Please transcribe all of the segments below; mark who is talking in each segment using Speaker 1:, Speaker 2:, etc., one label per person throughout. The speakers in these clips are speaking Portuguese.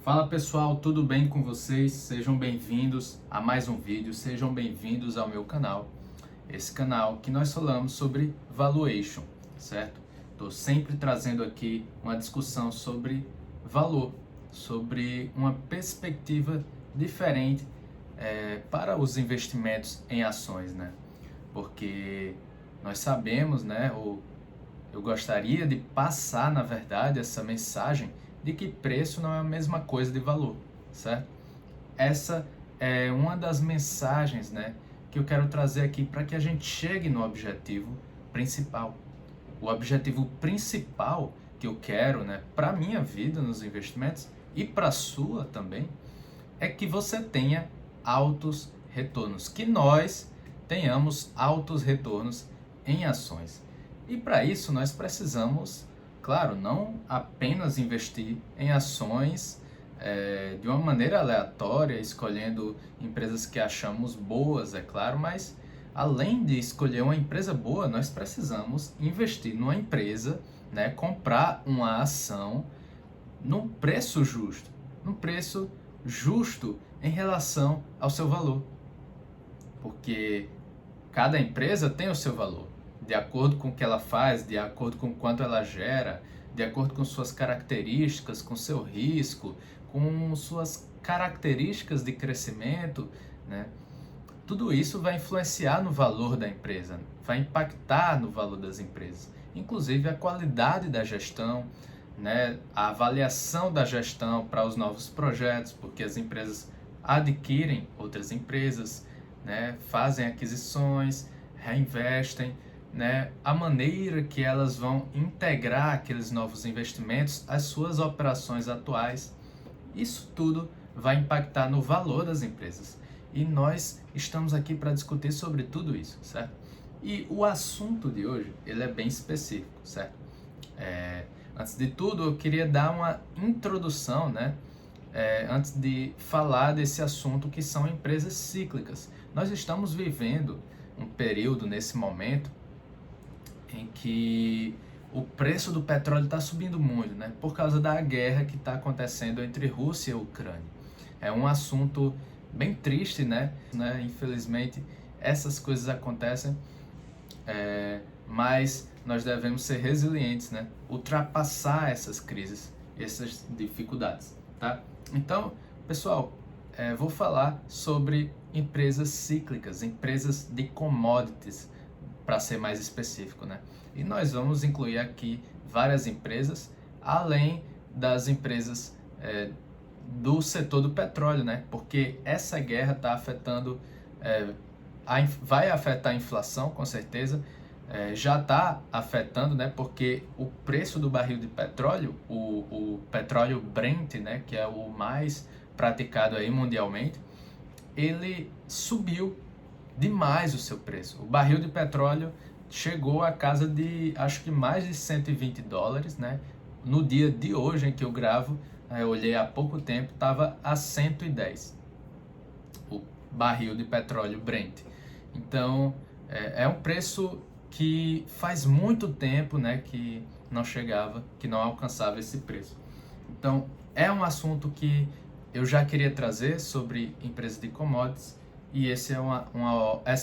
Speaker 1: Fala pessoal, tudo bem com vocês? Sejam bem-vindos a mais um vídeo, sejam bem-vindos ao meu canal. Esse canal que nós falamos sobre valuation, certo? Estou sempre trazendo aqui uma discussão sobre valor, sobre uma perspectiva diferente para os investimentos em ações, né? Porque nós sabemos, né, eu gostaria de passar, na verdade, essa mensagem de que preço não é a mesma coisa de valor, certo? Essa é uma das mensagens, né, que eu quero trazer aqui para que a gente chegue no objetivo principal. O objetivo principal que eu quero, né, para a minha vida nos investimentos e para a sua também, é que você tenha altos retornos, que nós tenhamos altos retornos em ações. E para isso nós precisamos, claro, não apenas investir em ações de uma maneira aleatória, escolhendo empresas que achamos boas, é claro, mas além de escolher uma empresa boa, nós precisamos investir numa empresa, né, comprar uma ação num preço justo em relação ao seu valor. Porque cada empresa tem o seu valor, de acordo com o que ela faz, de acordo com quanto ela gera, de acordo com suas características, com seu risco, com suas características de crescimento, né? Tudo isso vai influenciar no valor da empresa, vai impactar no valor das empresas, inclusive a qualidade da gestão, né? A avaliação da gestão para os novos projetos, porque as empresas adquirem outras empresas, né? Fazem aquisições, reinvestem, né? A maneira que elas vão integrar aqueles novos investimentos às suas operações atuais. Isso tudo vai impactar no valor das empresas. E nós estamos aqui para discutir sobre tudo isso, certo? E o assunto de hoje, ele é bem específico, certo? Antes de tudo, eu queria dar uma introdução, né? Antes de falar desse assunto que são empresas cíclicas. Nós estamos vivendo um período nesse momento em que o preço do petróleo está subindo muito, né? Por causa da guerra que está acontecendo entre Rússia e Ucrânia. É um assunto bem triste, né? Infelizmente, essas coisas acontecem, mas nós devemos ser resilientes, né? Ultrapassar essas crises, essas dificuldades, tá? Então, pessoal, vou falar sobre empresas cíclicas, empresas de commodities, para ser mais específico, né? E nós vamos incluir aqui várias empresas, além das empresas do setor do petróleo, né? Porque essa guerra está afetando, vai afetar a inflação, com certeza, já está afetando, né? Porque o preço do barril de petróleo, o petróleo Brent, né? Que é o mais praticado aí mundialmente, ele subiu demais o seu preço. O barril de petróleo chegou a casa de, acho que mais de $120, né? No dia de hoje em que eu gravo, eu olhei há pouco tempo, estava a 110 o barril de petróleo Brent. Então, é um preço que faz muito tempo, né, que não chegava, que não alcançava esse preço. Então, é um assunto que eu já queria trazer sobre empresas de commodities, e essa é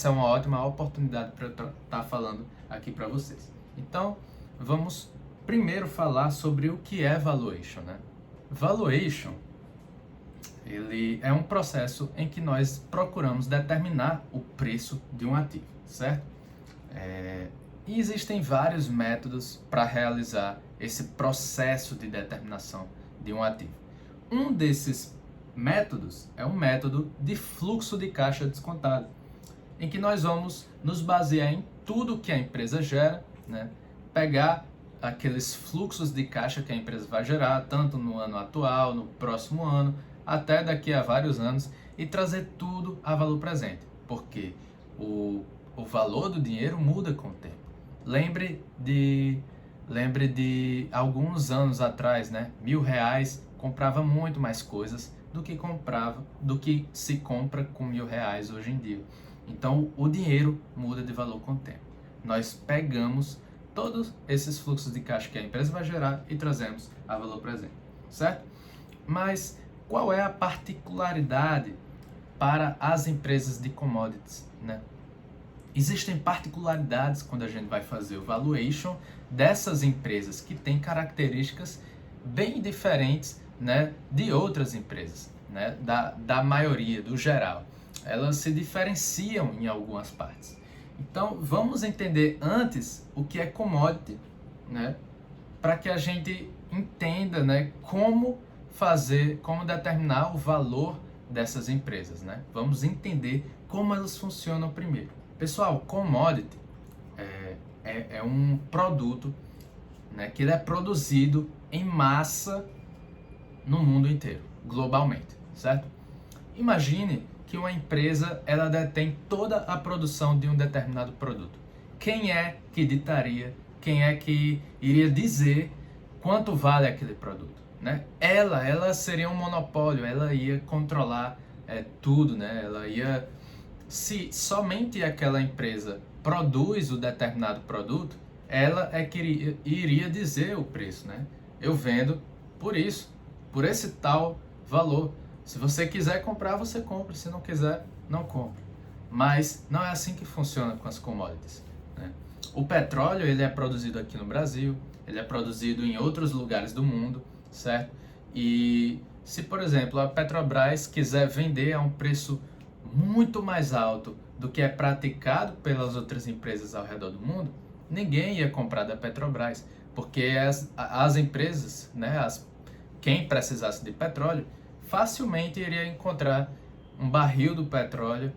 Speaker 1: uma ótima oportunidade para eu estar falando aqui para vocês. Então, vamos primeiro falar sobre o que é valuation, né? Valuation, ele é um processo em que nós procuramos determinar o preço de um ativo, certo? E existem vários métodos para realizar esse processo de determinação de um ativo. Um desses métodos é um método de fluxo de caixa descontado, em que nós vamos nos basear em tudo que a empresa gera, né? Pegar aqueles fluxos de caixa que a empresa vai gerar, tanto no ano atual, no próximo ano, até daqui a vários anos, e trazer tudo a valor presente, porque o valor do dinheiro muda com o tempo. Lembre de alguns anos atrás, né? R$1.000 comprava muito mais coisas do que se compra com R$1.000 hoje em dia. Então o dinheiro muda de valor com o tempo. Nós pegamos todos esses fluxos de caixa que a empresa vai gerar e trazemos a valor presente, certo? Mas qual é a particularidade para as empresas de commodities, né? Existem particularidades quando a gente vai fazer o valuation dessas empresas que têm características bem diferentes, né, de outras empresas, né, da maioria, do geral. Elas se diferenciam em algumas partes. Então, vamos entender antes o que é commodity, né, para que a gente entenda, né, como fazer, como determinar o valor dessas empresas, né? Vamos entender como elas funcionam primeiro. Pessoal, commodity é um produto, né, que ele é produzido em massa no mundo inteiro, globalmente, certo? Imagine que uma empresa ela detém toda a produção de um determinado produto. Quem é que ditaria, quem é que iria dizer quanto vale aquele produto, né? Ela seria um monopólio, ela ia controlar tudo, né? Ela ia, se somente aquela empresa produz o determinado produto, ela é que iria dizer o preço, né? Eu vendo por isso, por esse tal valor. Se você quiser comprar, você compra. Se não quiser, não compra. Mas não é assim que funciona com as commodities, né? O petróleo, ele é produzido aqui no Brasil, ele é produzido em outros lugares do mundo, certo? E se, por exemplo, a Petrobras quiser vender a um preço muito mais alto do que é praticado pelas outras empresas ao redor do mundo, ninguém ia comprar da Petrobras, porque as empresas, né, quem precisasse de petróleo, facilmente iria encontrar um barril do petróleo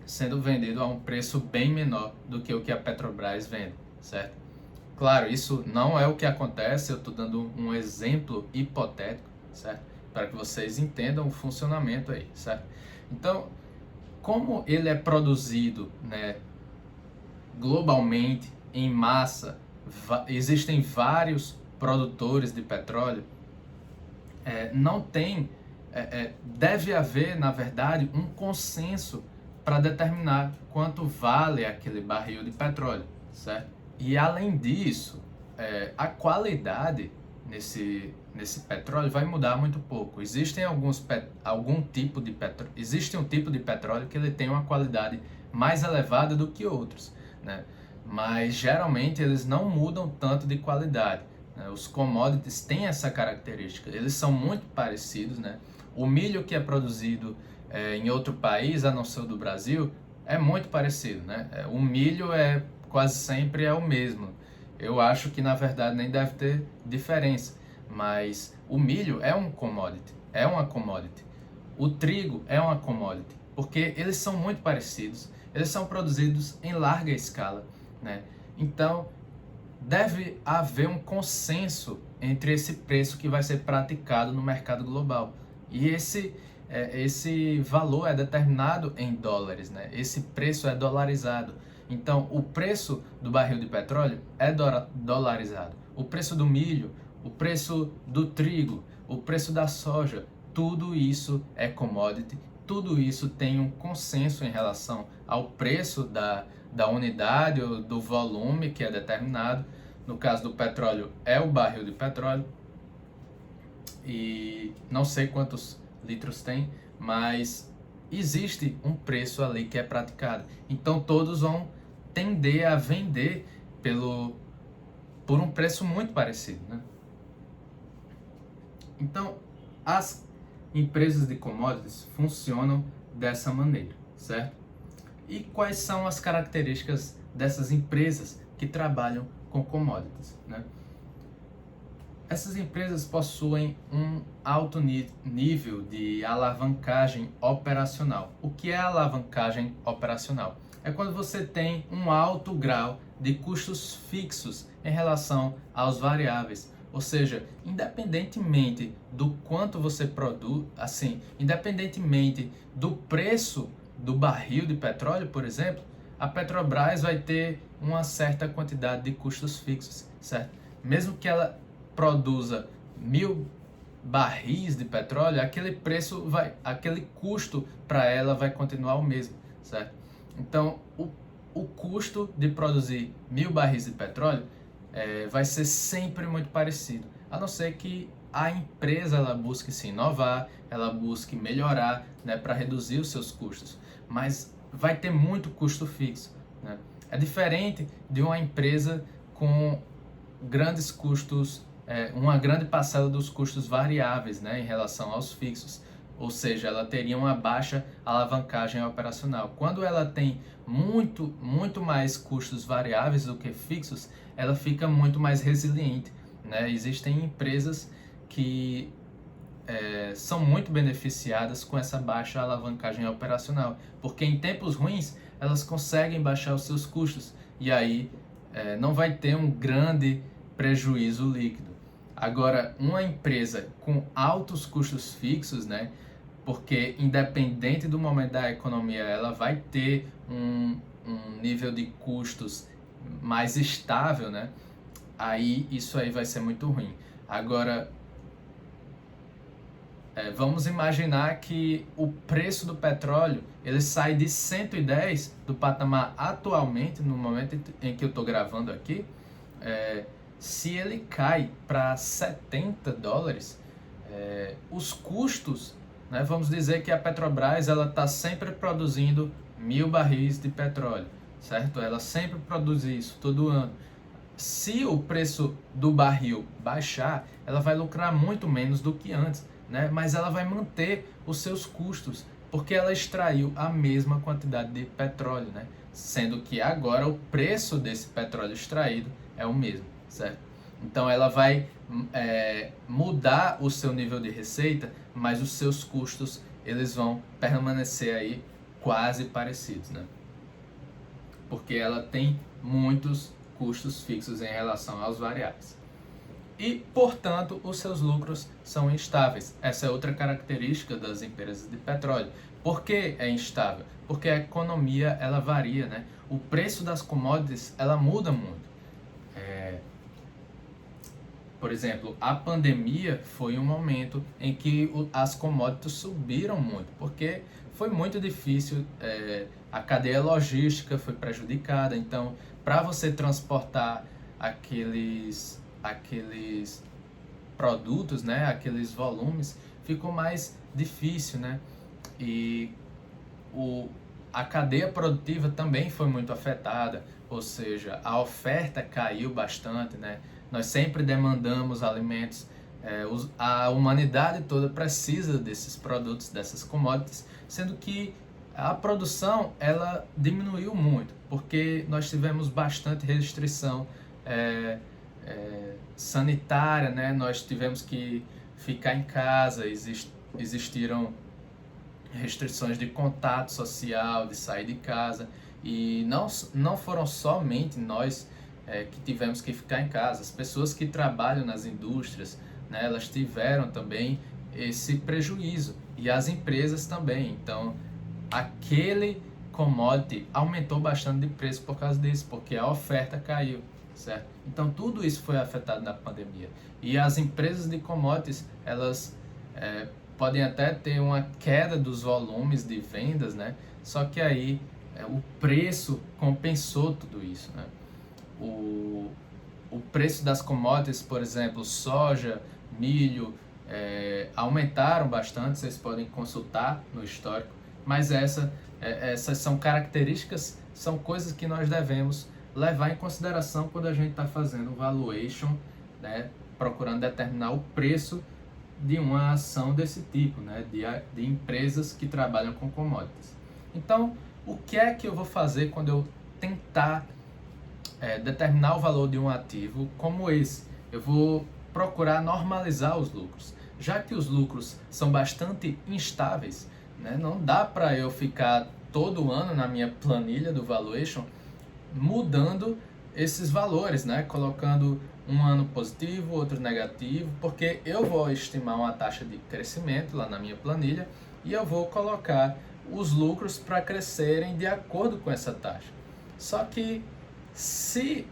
Speaker 1: sendo vendido a um preço bem menor do que o que a Petrobras vende, certo? Claro, isso não é o que acontece, eu estou dando um exemplo hipotético, certo? Para que vocês entendam o funcionamento aí, certo? Então, como ele é produzido, né, globalmente, em massa, existem vários produtores de petróleo, não tem, deve haver, na verdade, um consenso para determinar quanto vale aquele barril de petróleo, certo? E além disso, a qualidade nesse petróleo vai mudar muito pouco. Existe um tipo de petróleo que ele tem uma qualidade mais elevada do que outros, né? Mas geralmente eles não mudam tanto de qualidade. Os commodities têm essa característica, eles são muito parecidos, né? O milho que é produzido em outro país, a não ser o do Brasil, é muito parecido, né? O milho quase sempre é o mesmo. Eu acho que na verdade nem deve ter diferença, mas o milho é um commodity, é uma commodity. O trigo é uma commodity, porque eles são muito parecidos, eles são produzidos em larga escala, né? Então, deve haver um consenso entre esse preço que vai ser praticado no mercado global. E esse valor é determinado em dólares, né? Esse preço é dolarizado. Então, o preço do barril de petróleo é dolarizado. O preço do milho, o preço do trigo, o preço da soja, tudo isso é commodity, tudo isso tem um consenso em relação ao preço da unidade ou do volume que é determinado. No caso do petróleo, é o barril de petróleo. E não sei quantos litros tem, mas existe um preço ali que é praticado. Então todos vão tender a vender por um preço muito parecido, né? Então, as empresas de commodities funcionam dessa maneira, certo? E quais são as características dessas empresas que trabalham com commodities, né? Essas empresas possuem um alto nível de alavancagem operacional. O que é alavancagem operacional? É quando você tem um alto grau de custos fixos em relação aos variáveis. Ou seja, independentemente do quanto você produz, assim, independentemente do preço do barril de petróleo, por exemplo, a Petrobras vai ter uma certa quantidade de custos fixos, certo? Mesmo que ela produza 1000 barris de petróleo, aquele custo para ela vai continuar o mesmo, certo? Então, o custo de produzir 1000 barris de petróleo vai ser sempre muito parecido, a não ser que a empresa ela busque se inovar, ela busque melhorar, né, para reduzir os seus custos, mas vai ter muito custo fixo, né? É diferente de uma empresa com grandes custos, uma grande parcela dos custos variáveis, né, em relação aos fixos. Ou seja, ela teria uma baixa alavancagem operacional. Quando ela tem muito mais custos variáveis do que fixos, ela fica muito mais resiliente, né? Existem empresas que são muito beneficiadas com essa baixa alavancagem operacional, porque em tempos ruins elas conseguem baixar os seus custos e aí não vai ter um grande prejuízo líquido. Agora, uma empresa com altos custos fixos, né, porque independente do momento da economia, ela vai ter um nível de custos mais estável, né? Aí isso aí vai ser muito ruim. Agora, vamos imaginar que o preço do petróleo ele sai de 110 do patamar atualmente, no momento em que eu estou gravando aqui, se ele cai para $70, os custos, né, vamos dizer que a Petrobras ela está sempre produzindo 1.000 barris de petróleo, certo? Ela sempre produz isso todo ano. Se o preço do barril baixar, ela vai lucrar muito menos do que antes, né? Mas ela vai manter os seus custos, porque ela extraiu a mesma quantidade de petróleo, né? Sendo que agora o preço desse petróleo extraído é o mesmo, certo? Então ela vai mudar o seu nível de receita, mas os seus custos eles vão permanecer aí quase parecidos, né? Porque ela tem muitos custos fixos em relação aos variáveis. E, portanto, os seus lucros são instáveis. Essa é outra característica das empresas de petróleo. Por que é instável? Porque a economia ela varia, né? O preço das commodities ela muda muito. Por exemplo, a pandemia foi um momento em que as commodities subiram muito, porque foi muito difícil, a cadeia logística foi prejudicada, então para você transportar aqueles produtos, né, aqueles volumes, ficou mais difícil, né? E a cadeia produtiva também foi muito afetada, ou seja, a oferta caiu bastante, né? Nós sempre demandamos alimentos, a humanidade toda precisa desses produtos, dessas commodities, sendo que a produção ela diminuiu muito, porque nós tivemos bastante restrição sanitária, né? Nós tivemos que ficar em casa, existiram restrições de contato social, de sair de casa, e não foram somente nós que tivemos que ficar em casa. As pessoas que trabalham nas indústrias, né, elas tiveram também esse prejuízo, e as empresas também. Então, aquele commodity aumentou bastante de preço por causa disso, porque a oferta caiu, certo? Então, tudo isso foi afetado na pandemia. E as empresas de commodities, elas podem até ter uma queda dos volumes de vendas, né? Só que aí o preço compensou tudo isso, né? O preço das commodities, por exemplo, soja, milho, aumentaram bastante, vocês podem consultar no histórico, mas essas são características, são coisas que nós devemos levar em consideração quando a gente está fazendo valuation, né, procurando determinar o preço de uma ação desse tipo, né, de empresas que trabalham com commodities. Então, o que é que eu vou fazer quando eu tentar determinar o valor de um ativo como esse? Eu vou procurar normalizar os lucros, já que os lucros são bastante instáveis, né? Não dá para eu ficar todo ano na minha planilha do valuation mudando esses valores, né? Colocando um ano positivo, outro negativo, porque eu vou estimar uma taxa de crescimento lá na minha planilha e eu vou colocar os lucros para crescerem de acordo com essa taxa. Só que se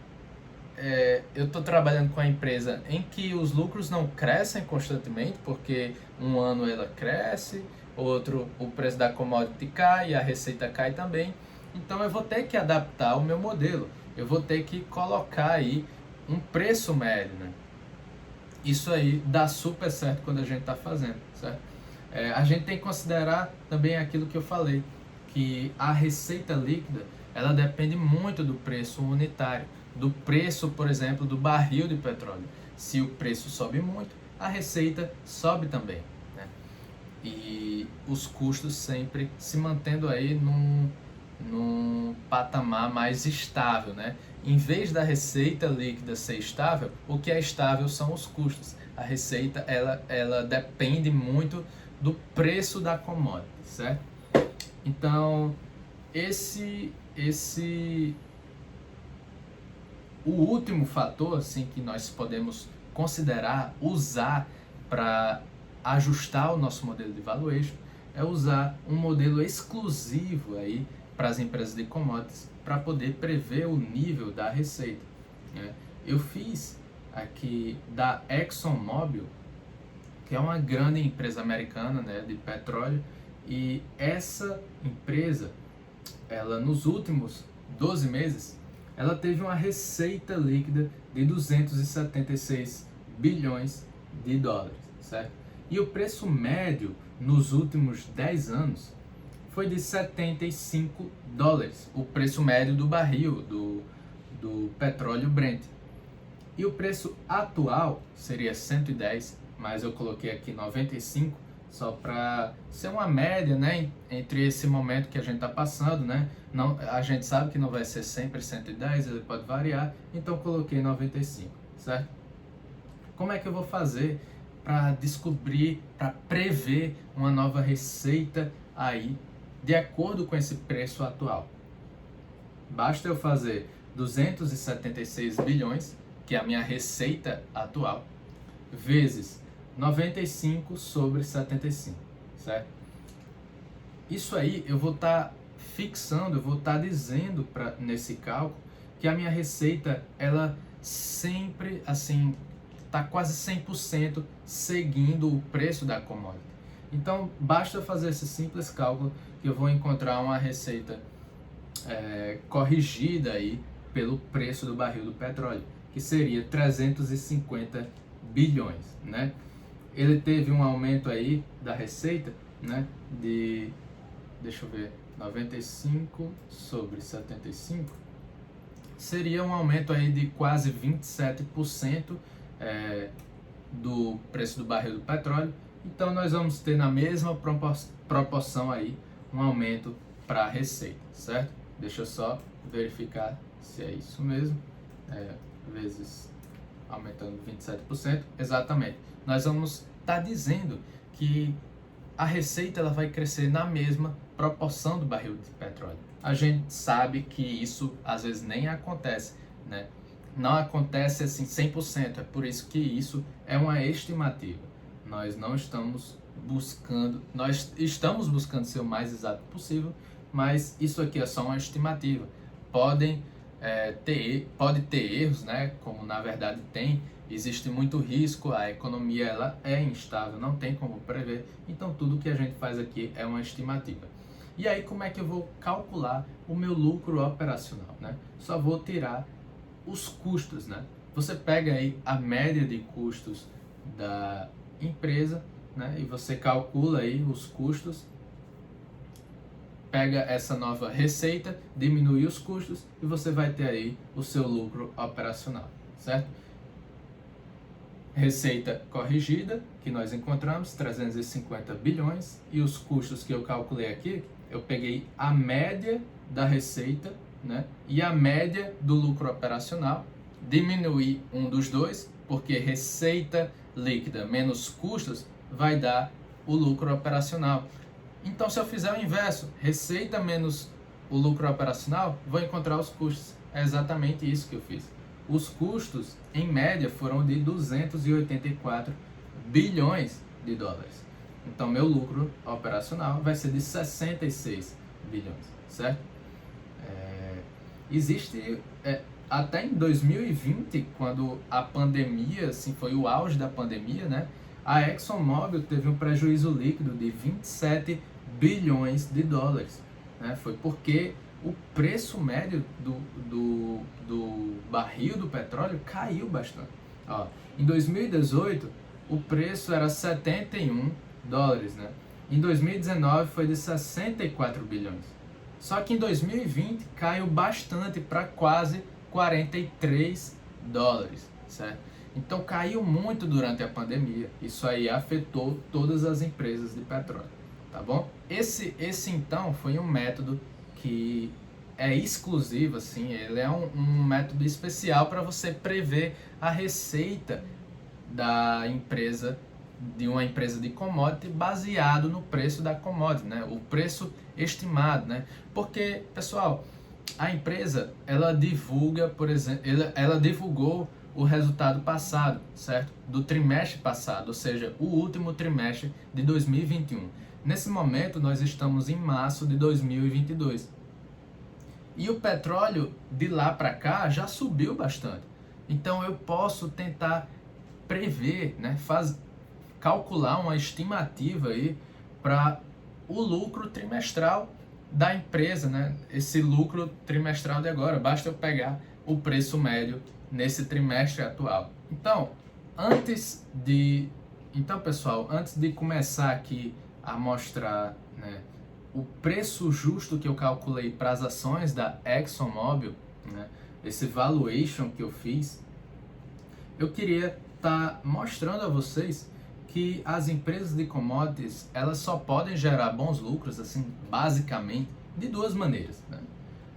Speaker 1: eu estou trabalhando com a empresa em que os lucros não crescem constantemente, porque um ano ela cresce, outro o preço da commodity cai e a receita cai também, então eu vou ter que adaptar o meu modelo, eu vou ter que colocar aí um preço médio, né? isso aí dá super certo quando a gente está fazendo, certo? A gente tem que considerar também aquilo que eu falei, que a receita líquida, ela depende muito do preço unitário, do preço, por exemplo, do barril de petróleo. Se o preço sobe muito, a receita sobe também, né? E os custos sempre se mantendo aí num patamar mais estável, né? Em vez da receita líquida ser estável, o que é estável são os custos. A receita, ela depende muito do preço da commodity, certo? Então, o último fator, assim, que nós podemos considerar, usar para ajustar o nosso modelo de valuation, é usar um modelo exclusivo aí para as empresas de commodities para poder prever o nível da receita, né? Eu fiz aqui da ExxonMobil, que é uma grande empresa americana, né, de petróleo, e essa empresa, ela nos últimos 12 meses, ela teve uma receita líquida de 276 bilhões de dólares, certo? E o preço médio nos últimos 10 anos foi de 75 dólares, o preço médio do barril do petróleo Brent. E o preço atual seria 110, mas eu coloquei aqui 95, só para ser uma média, né, entre esse momento que a gente está passando, né? Não, a gente sabe que não vai ser sempre 110, ele pode variar, então coloquei 95, certo? Como é que eu vou fazer para descobrir, para prever uma nova receita aí, de acordo com esse preço atual? Basta eu fazer 276 bilhões, que é a minha receita atual, vezes 95 sobre 75, certo? Isso aí eu vou estar fixando, eu vou estar dizendo nesse cálculo que a minha receita, ela sempre, assim, está quase 100% seguindo o preço da commodity. Então, basta fazer esse simples cálculo que eu vou encontrar uma receita corrigida aí pelo preço do barril do petróleo, que seria 350 bilhões, né? Ele teve um aumento aí da receita, né, de, deixa eu ver, 95 sobre 75, seria um aumento aí de quase 27% do preço do barril do petróleo. Então nós vamos ter na mesma proporção aí um aumento para a receita, certo? Deixa eu só verificar se é isso mesmo, vezes aumentando 27%, exatamente. Nós vamos estar dizendo que a receita, ela vai crescer na mesma proporção do barril de petróleo. A gente sabe que isso às vezes nem acontece, né? Não acontece assim 100%, é por isso que isso é uma estimativa. Nós estamos buscando ser o mais exato possível, mas isso aqui é só uma estimativa. Pode ter erros, né? Como na verdade tem, existe muito risco, a economia ela é instável, não tem como prever, então tudo que a gente faz aqui é uma estimativa. E aí como é que eu vou calcular o meu lucro operacional, né? Só vou tirar os custos, né? Você pega aí a média de custos da empresa, né? E você calcula aí os custos, pega essa nova receita, diminui os custos e você vai ter aí o seu lucro operacional, certo? Receita corrigida, que nós encontramos, 350 bilhões, e os custos que eu calculei aqui, eu peguei a média da receita, né, e a média do lucro operacional, diminuí um dos dois, porque receita líquida menos custos vai dar o lucro operacional. Então, se eu fizer o inverso, receita menos o lucro operacional, vou encontrar os custos. É exatamente isso que eu fiz. Os custos, em média, foram de 284 bilhões de dólares. Então, meu lucro operacional vai ser de 66 bilhões, certo? Existe, até em 2020, quando a pandemia, assim, foi o auge da pandemia, né? A ExxonMobil teve um prejuízo líquido de 27 bilhões de dólares, né? Foi porque o preço médio do barril do petróleo caiu bastante. Ó, em 2018, o preço era 71 dólares, né? Em 2019 foi de 64 bilhões. Só que em 2020 caiu bastante para quase 43 dólares, certo? Então caiu muito durante a pandemia. Isso aí afetou todas as empresas de petróleo, tá bom? Esse então foi um método que é exclusivo, assim, ele é um método especial para você prever a receita da empresa, de uma empresa de commodity, baseado no preço da commodity, né? O preço estimado, né? Porque, pessoal, a empresa, ela divulga, por exemplo, ela divulgou o resultado passado, certo? Do trimestre passado, ou seja, o último trimestre de 2021. Nesse momento, nós estamos em março de 2022. E o petróleo de lá para cá já subiu bastante. Então eu posso tentar prever, né, calcular uma estimativa aí para o lucro trimestral da empresa, né? Esse lucro trimestral de agora, basta eu pegar o preço médio nesse trimestre atual. Então, pessoal, antes de começar aqui a mostrar, né, o preço justo que eu calculei para as ações da ExxonMobil, né, esse valuation que eu fiz, eu queria estar mostrando a vocês que as empresas de commodities, elas só podem gerar bons lucros, assim, basicamente, de duas maneiras, né?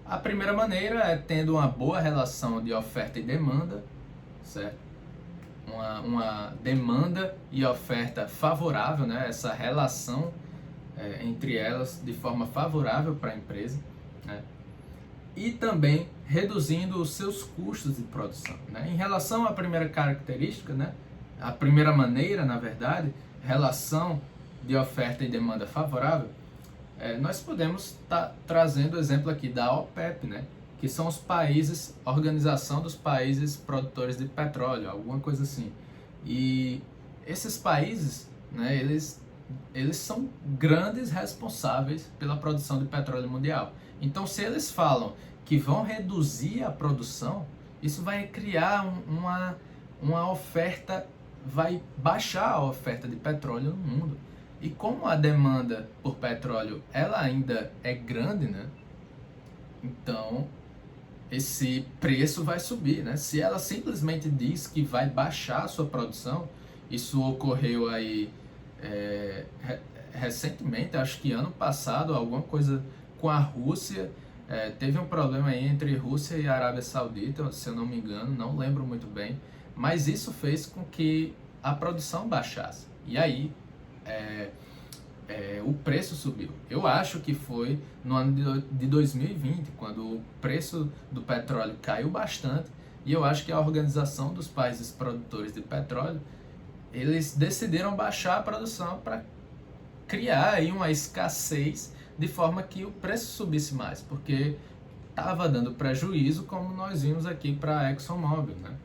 Speaker 1: A primeira maneira é tendo uma boa relação de oferta e demanda, certo? Uma demanda e oferta favorável, né? Essa relação entre elas de forma favorável para a empresa, né? E também reduzindo os seus custos de produção, né? Em relação à primeira característica, né? A primeira maneira, na verdade, relação de oferta e demanda favorável, nós podemos estar trazendo o exemplo aqui da OPEP, né? Que são os países, Organização dos Países Produtores de Petróleo, alguma coisa assim. E esses países, né, eles são grandes responsáveis pela produção de petróleo mundial. Então, se eles falam que vão reduzir a produção, isso vai criar uma oferta, vai baixar a oferta de petróleo no mundo. E como a demanda por petróleo ela ainda é grande, né? Então, esse preço vai subir, né? Se ela simplesmente diz que vai baixar a sua produção, isso ocorreu aí recentemente, acho que ano passado, alguma coisa com a Rússia, teve um problema aí entre Rússia e Arábia Saudita, se eu não me engano, não lembro muito bem, mas isso fez com que a produção baixasse, e aí o preço subiu. Eu acho que foi no ano de 2020, quando o preço do petróleo caiu bastante, e eu acho que a Organização dos Países Produtores de Petróleo, eles decidiram baixar a produção para criar aí uma escassez de forma que o preço subisse mais, porque estava dando prejuízo, como nós vimos aqui para a ExxonMobil, né?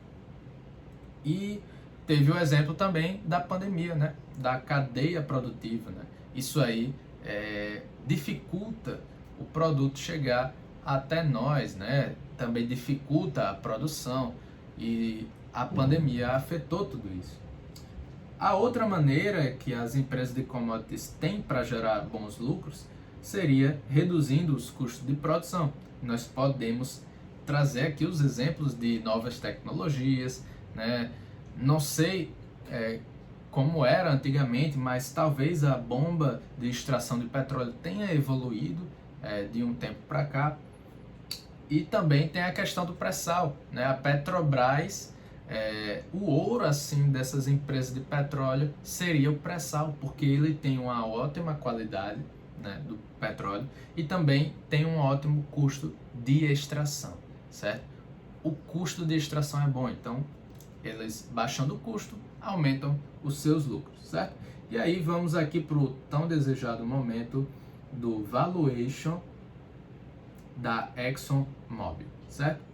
Speaker 1: E teve o exemplo também da pandemia, né? Da cadeia produtiva, né? Isso aí dificulta o produto chegar até nós, né? Também dificulta a produção, e a pandemia afetou tudo isso. A outra maneira que as empresas de commodities têm para gerar bons lucros seria reduzindo os custos de produção. Nós podemos trazer aqui os exemplos de novas tecnologias, né? Não sei como era antigamente, mas talvez a bomba de extração de petróleo tenha evoluído de um tempo para cá. E também tem a questão do pré-sal, né? A Petrobras, o ouro assim dessas empresas de petróleo seria o pré-sal, porque ele tem uma ótima qualidade, né, do petróleo, e também tem um ótimo custo de extração, certo? O custo de extração é bom, então eles baixando o custo aumentam os seus lucros, certo? E aí vamos aqui para o tão desejado momento do valuation da ExxonMobil, certo?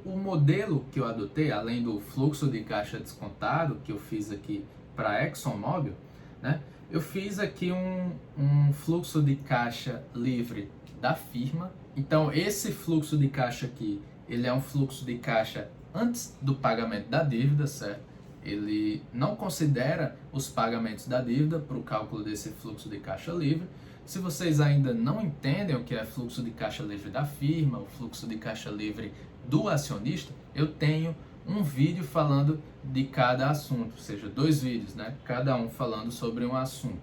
Speaker 1: O modelo que eu adotei, além do fluxo de caixa descontado que eu fiz aqui para a ExxonMobil, né? Eu fiz aqui um fluxo de caixa livre da firma. Então esse fluxo de caixa aqui, ele é um fluxo de caixa antes do pagamento da dívida, certo? Ele não considera os pagamentos da dívida para o cálculo desse fluxo de caixa livre. Se vocês ainda não entendem o que é fluxo de caixa livre da firma, o fluxo de caixa livre do acionista, eu tenho um vídeo falando de cada assunto, ou seja, 2 vídeos, né? Cada um falando sobre um assunto.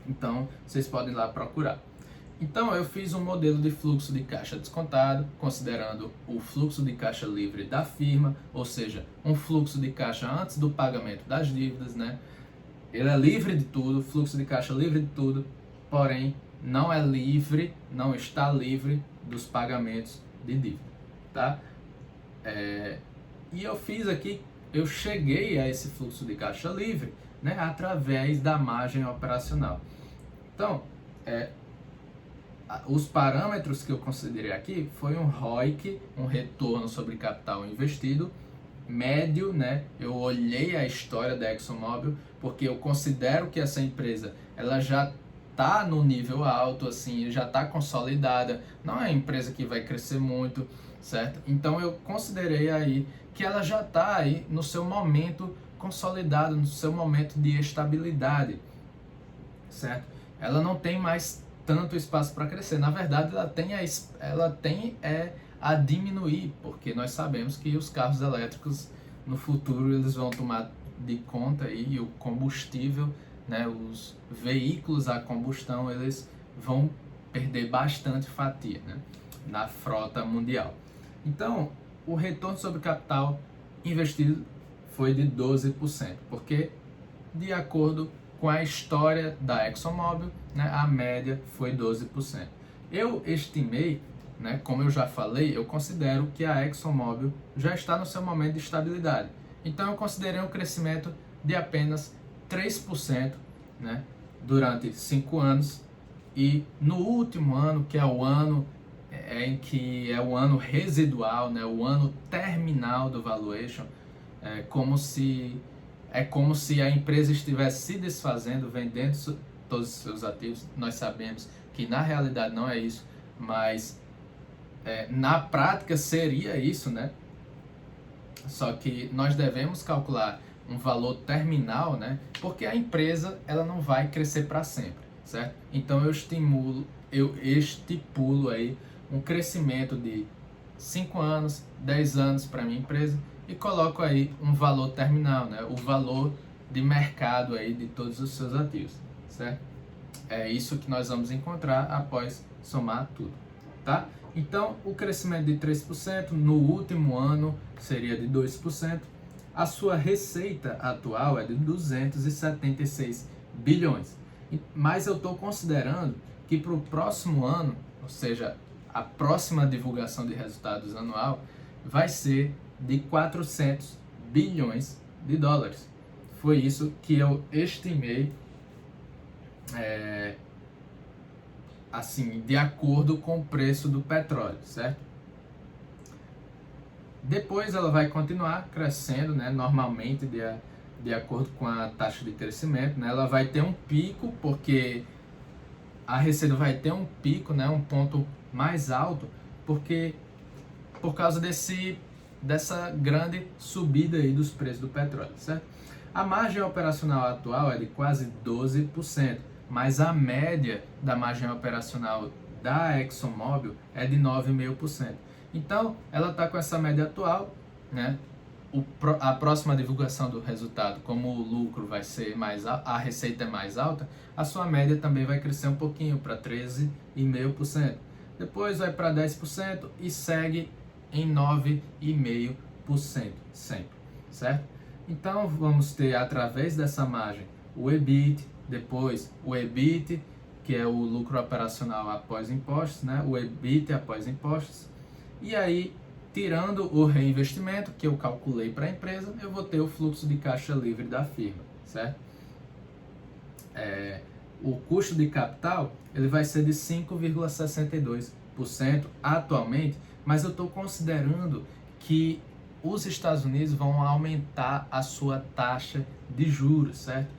Speaker 1: Então, vocês podem ir lá procurar. Então, eu fiz um modelo de fluxo de caixa descontado, considerando o fluxo de caixa livre da firma, ou seja, um fluxo de caixa antes do pagamento das dívidas, né? Ele é livre de tudo, fluxo de caixa livre de tudo, porém, não é livre, não está livre dos pagamentos de dívida, tá? E eu fiz aqui, eu cheguei a esse fluxo de caixa livre, né, através da margem operacional. Então, os parâmetros que eu considerei aqui foi um ROIC, um retorno sobre capital investido, médio, né? Eu olhei a história da ExxonMobil porque eu considero que essa empresa ela já está no nível alto, assim, já está consolidada, não é uma empresa que vai crescer muito, certo? Então eu considerei aí que ela já está aí no seu momento consolidado, no seu momento de estabilidade, certo? Ela não tem mais tanto espaço para crescer. Na verdade, ela tem a diminuir, porque nós sabemos que os carros elétricos no futuro eles vão tomar de conta aí, e o combustível, né, os veículos a combustão, eles vão perder bastante fatia, né, na frota mundial. Então, o retorno sobre capital investido foi de 12%, porque de acordo com a história da ExxonMobil, né, a média foi 12%. Eu estimei, né, como eu já falei, eu considero que a ExxonMobil já está no seu momento de estabilidade. Então eu considerei um crescimento de apenas 3%, né, durante 5 anos, e no último ano, que é o ano em que é o ano residual, né, o ano terminal do valuation, é como se a empresa estivesse se desfazendo, vendendo todos os seus ativos. Nós sabemos que na realidade não é isso, mas na prática seria isso, né? Só que nós devemos calcular um valor terminal, né? Porque a empresa ela não vai crescer para sempre, certo? Então eu estipulo aí um crescimento de 5 anos, 10 anos para minha empresa, e coloco aí um valor terminal, né? O valor de mercado aí de todos os seus ativos, certo? É isso que nós vamos encontrar após somar tudo, tá? Então, o crescimento de 3%, no último ano seria de 2%. A sua receita atual é de 276 bilhões. Mas eu estou considerando que para o próximo ano, ou seja, a próxima divulgação de resultados anual, vai ser de 400 bilhões de dólares. Foi isso que eu estimei, assim, de acordo com o preço do petróleo, certo? Depois ela vai continuar crescendo, né, normalmente de acordo com a taxa de crescimento, né? Ela vai ter um pico, porque a receita vai ter um pico, né, um ponto mais alto, porque por causa dessa grande subida aí dos preços do petróleo, certo? A margem operacional atual é de quase 12%, mas a média da margem operacional da ExxonMobil é de 9,5%. Então, ela está com essa média atual, né? A próxima divulgação do resultado, como o lucro vai ser a receita é mais alta, a sua média também vai crescer um pouquinho para 13,5%. Depois vai para 10% e segue em 9,5% sempre, certo? Então vamos ter através dessa margem o EBIT, depois o EBIT, que é o lucro operacional após impostos, né? O EBIT após impostos, e aí tirando o reinvestimento que eu calculei para a empresa, eu vou ter o fluxo de caixa livre da firma, certo? O custo de capital ele vai ser de 5,62% atualmente, mas eu estou considerando que os Estados Unidos vão aumentar a sua taxa de juros, certo?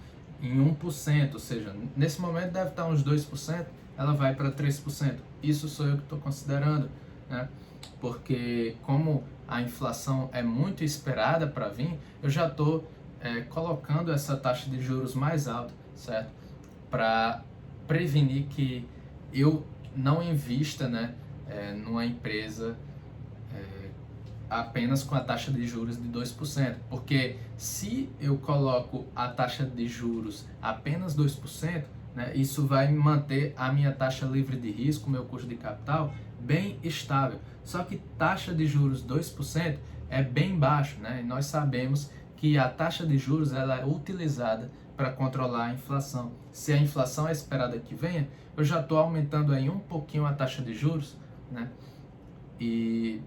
Speaker 1: Em 1%, ou seja, nesse momento deve estar uns 2%, ela vai para 3%. Isso sou eu que estou considerando, né? Porque como a inflação é muito esperada para vir, eu já estou colocando essa taxa de juros mais alta, certo? Para prevenir que eu não invista, né, numa empresa apenas com a taxa de juros de 2%, porque se eu coloco a taxa de juros apenas 2%, né, isso vai manter a minha taxa livre de risco, meu custo de capital, bem estável. Só que taxa de juros 2% é bem baixo, né? E nós sabemos que a taxa de juros ela é utilizada para controlar a inflação. Se a inflação é esperada que venha, eu já estou aumentando aí um pouquinho a taxa de juros, né? E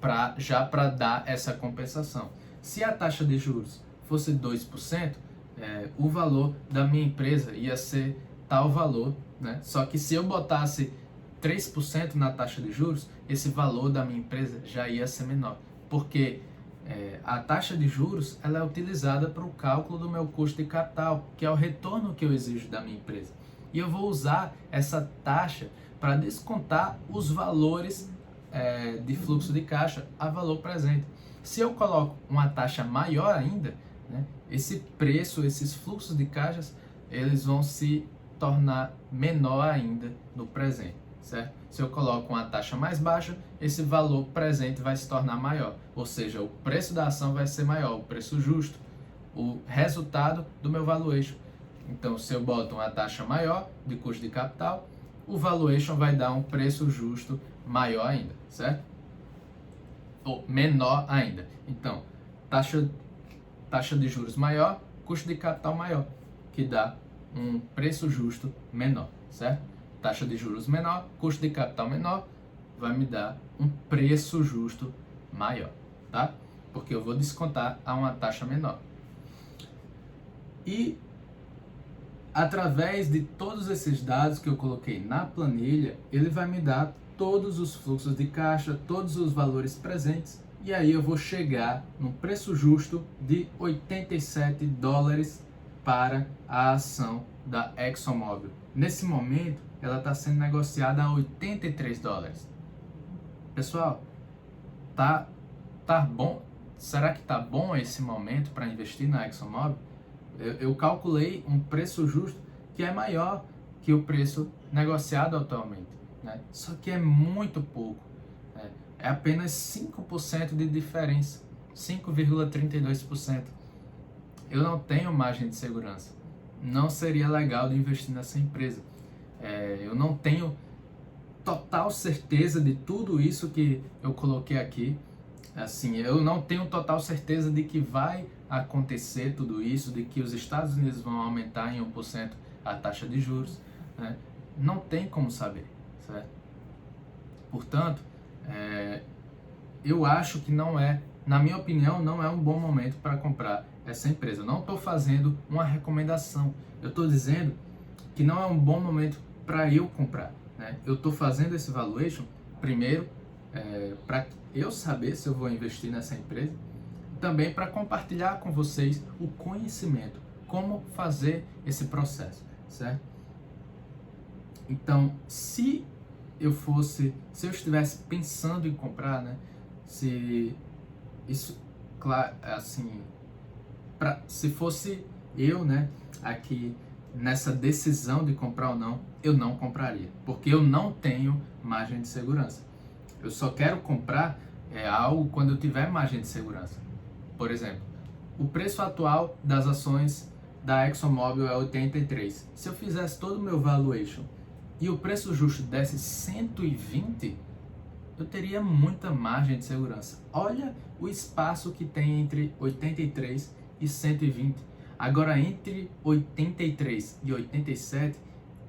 Speaker 1: para dar essa compensação. Se a taxa de juros fosse 2%, o valor da minha empresa ia ser tal valor, né? Só que se eu botasse 3% na taxa de juros, esse valor da minha empresa já ia ser menor, porque a taxa de juros ela é utilizada para o cálculo do meu custo de capital, que é o retorno que eu exijo da minha empresa. E eu vou usar essa taxa para descontar os valores de fluxo de caixa a valor presente. Se eu coloco uma taxa maior ainda, né, esse preço, esses fluxos de caixas, eles vão se tornar menor ainda no presente, certo? Se eu coloco uma taxa mais baixa, esse valor presente vai se tornar maior, ou seja, o preço da ação vai ser maior, o preço justo, o resultado do meu valuation. Então, se eu boto uma taxa maior de custo de capital, o valuation vai dar um preço justo maior ainda, certo? Ou menor ainda. Então, taxa de juros maior, custo de capital maior, que dá um preço justo menor, certo? Taxa de juros menor, custo de capital menor, vai me dar um preço justo maior, tá? Porque eu vou descontar a uma taxa menor. E através de todos esses dados que eu coloquei na planilha, ele vai me dar todos os fluxos de caixa, todos os valores presentes, e aí eu vou chegar no preço justo de 87 dólares para a ação da ExxonMobil. Nesse momento, ela está sendo negociada a 83 dólares. Pessoal, tá bom? Será que tá bom esse momento para investir na ExxonMobil? Eu calculei um preço justo que é maior que o preço negociado atualmente, né? Só que é muito pouco, né? É apenas 5% de diferença, 5,32%. Eu não tenho margem de segurança. Não seria legal de investir nessa empresa. Eu não tenho total certeza de tudo isso que eu coloquei aqui. Assim, eu não tenho total certeza de que vai acontecer tudo isso, de que os Estados Unidos vão aumentar em 1% a taxa de juros, né? Não tem como saber, certo? Portanto, eu acho que na minha opinião, não é um bom momento para comprar essa empresa. Eu não estou fazendo uma recomendação, eu estou dizendo que não é um bom momento para eu comprar, né? Eu estou fazendo esse valuation, primeiro, para eu saber se eu vou investir nessa empresa, também para compartilhar com vocês o conhecimento, como fazer esse processo, certo? Então, se eu estivesse pensando em comprar, né, se fosse eu, né, aqui nessa decisão de comprar ou não, eu não compraria, porque eu não tenho margem de segurança. Eu só quero comprar algo quando eu tiver margem de segurança. Por exemplo, o preço atual das ações da ExxonMobil é 83. Se eu fizesse todo o meu valuation e o preço justo desse 120, eu teria muita margem de segurança. Olha o espaço que tem entre 83 e 120. Agora, entre 83 e 87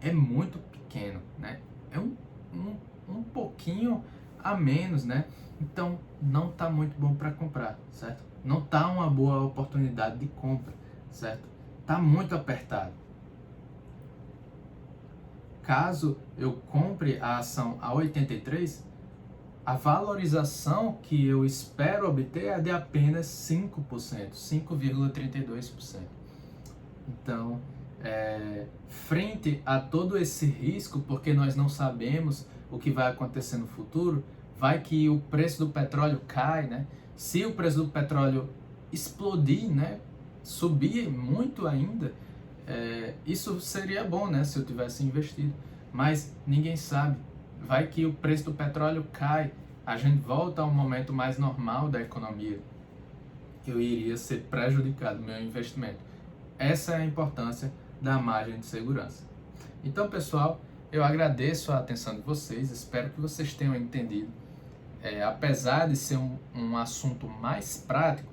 Speaker 1: é muito pequeno, né? É um pouquinho a menos, né? Então, não está muito bom para comprar, certo? Não está uma boa oportunidade de compra, certo? Está muito apertado. Caso eu compre a ação a 83, a valorização que eu espero obter é de apenas 5%, 5,32%. Então, frente a todo esse risco, porque nós não sabemos o que vai acontecer no futuro, vai que o preço do petróleo cai, né? Se o preço do petróleo explodir, né, subir muito ainda, isso seria bom, né, se eu tivesse investido. Mas ninguém sabe. Vai que o preço do petróleo cai, a gente volta a um momento mais normal da economia. Eu iria ser prejudicado, meu investimento. Essa é a importância da margem de segurança. Então, pessoal, eu agradeço a atenção de vocês, espero que vocês tenham entendido. Apesar de ser um assunto mais prático,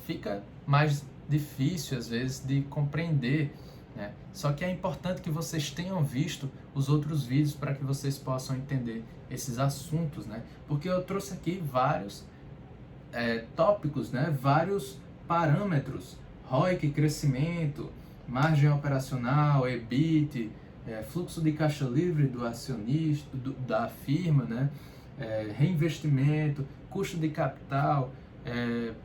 Speaker 1: fica mais difícil às vezes de compreender, né? Só que é importante que vocês tenham visto os outros vídeos para que vocês possam entender esses assuntos, né? Porque eu trouxe aqui vários tópicos, né? Vários parâmetros: ROIC, crescimento, margem operacional, EBIT, fluxo de caixa livre do acionista, da firma, né? Reinvestimento, custo de capital.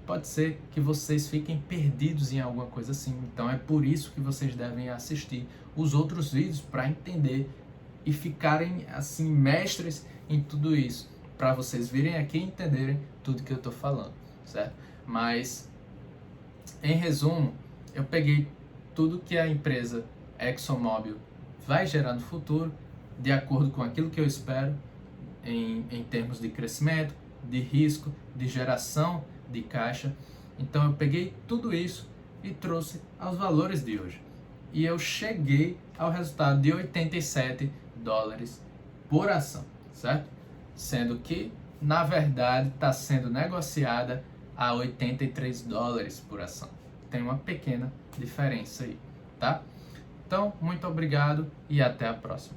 Speaker 1: Pode ser que vocês fiquem perdidos em alguma coisa assim. Então é por isso que vocês devem assistir os outros vídeos para entender e ficarem assim mestres em tudo isso, para vocês virem aqui e entenderem tudo que eu estou falando, certo? Mas em resumo, eu peguei tudo que a empresa ExxonMobil vai gerar no futuro, de acordo com aquilo que eu espero, em termos de crescimento, de risco, de geração de caixa. Então eu peguei tudo isso e trouxe aos valores de hoje. E eu cheguei ao resultado de 87 dólares por ação, certo? Sendo que, na verdade, está sendo negociada a 83 dólares por ação. Tem uma pequena diferença aí, tá? Então, muito obrigado e até a próxima.